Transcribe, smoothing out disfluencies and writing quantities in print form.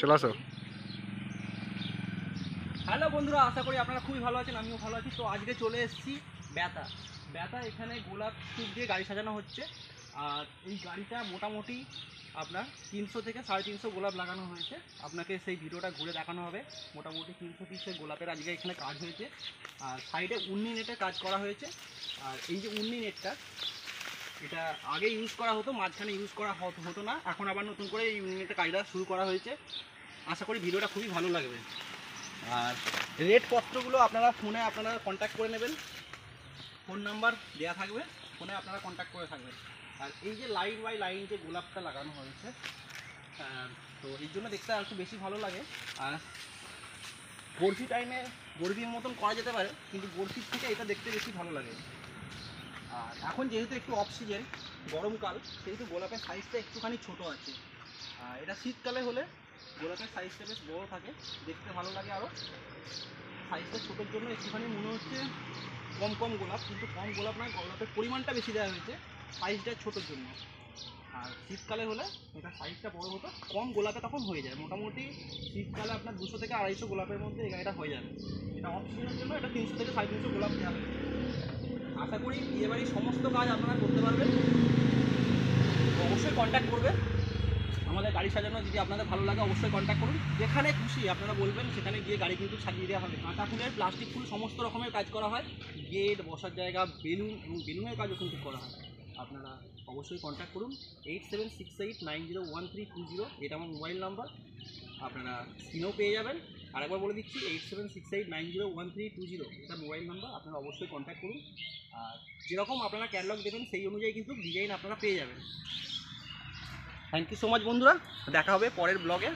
চলে আসো। হ্যালো বন্ধুরা, আশা করি আপনারা খুবই ভালো আছেন, আমিও ভালো আছি। তো আজকে চলে এসেছি ব্যথা এখানে গোলাপ ফুল দিয়ে গাড়ি সাজানো হচ্ছে। আর এই গাড়িটা মোটামুটি আপনার 300 থেকে 350 গোলাপ লাগানো হয়েছে। আপনাকে সেই ভিডিওটা ঘুরে দেখানো হবে। মোটামুটি 300 পিসের গোলাপের আজকে এখানে কাজ হয়েছে। আর সাইডে উন্নি নেটে কাজ করা হয়েছে। আর এই যে উন্নি নেটটা, এটা আগে ইউজ করা হতো, মাঝখানে ইউজ করা হতো না, এখন আবার নতুন করে এই উন্নি নেটের কাজটা শুরু করা হয়েছে। আশা করি ভিডিওটা খুবই ভালো লাগবে। আর রেট পত্রগুলো আপনারা ফোনে কন্ট্যাক্ট করে নেবেন, ফোন নাম্বার দেওয়া থাকবে, ফোনে আপনারা কন্ট্যাক্ট করে থাকবেন। আর এই যে লাইন বাই লাইন যে গোলাপটা লাগানো হয়েছে, তো এই জন্য দেখতে আর একটু বেশি ভালো লাগে। আর বরফি টাইমে বরফির মতন করা যেতে পারে, কিন্তু বরফির থেকে এটা দেখতে বেশি ভালো লাগে। আর এখন যেহেতু একটু অফ সিজন, গরমকাল, সেহেতু গোলাপের সাইজটা একটুখানি ছোট আছে। আর এটা শীতকালে হলে গোলাপের সাইজটা বেশ বড়ো থাকে, দেখতে ভালো লাগে। আরও সাইজটা ছোটোর জন্য একটুখানি মনে হচ্ছে কম গোলাপ, কিন্তু কম গোলাপ নয়, গোলাপের পরিমাণটা বেশি দেওয়া হয়েছে সাইজটা ছোটোর জন্য। আর শীতকালে হলে এটা সাইজটা বড়ো হতো, কম গোলাপে তখন হয়ে যায়। মোটামুটি শীতকালে আপনার 200 থেকে 250 গোলাপের মধ্যে এই গাড়িটা হয়ে যাবে। এটা অফ সিজনের জন্য এটা 300 থেকে 350 গোলাপ দেওয়া হয়েছে। আশা করি বিয়েবাড়ির সমস্ত কাজ আপনারা করতে পারবেন। অবশ্যই কন্ট্যাক্ট করবেন, আমাদের গাড়ি সাজানো যদি আপনাদের ভালো লাগে অবশ্যই কন্ট্যাক্ট করুন। যেখানে খুশি আপনারা বলবেন, সেখানে গিয়ে গাড়ি কিন্তু সাজিয়ে দেওয়া হবে। কাঁটা ফুলের, প্লাস্টিক ফুল, সমস্ত রকমের কাজ করা হয়। গেট, বসার জায়গা, বেলুন এবং বেলুনের কাজও কিন্তু করা হয়। আপনারা অবশ্যই কন্ট্যাক্ট করুন। 8768901320, এটা আমার মোবাইল নাম্বার, আপনারা স্ক্রিনেও পেয়ে যাবেন। আরেকবার বলে দিচ্ছি, 8768901320, এটা মোবাইল নাম্বার, আপনারা অবশ্যই কন্ট্যাক্ট করুন। আর যেরকম আপনারা ক্যাটালগ দেবেন সেই অনুযায়ী কিন্তু ডিজাইন আপনারা পেয়ে যাবেন। থ্যাংক ইউ সো মাচ বন্ধুরা, দেখা হবে পরের ব্লগে।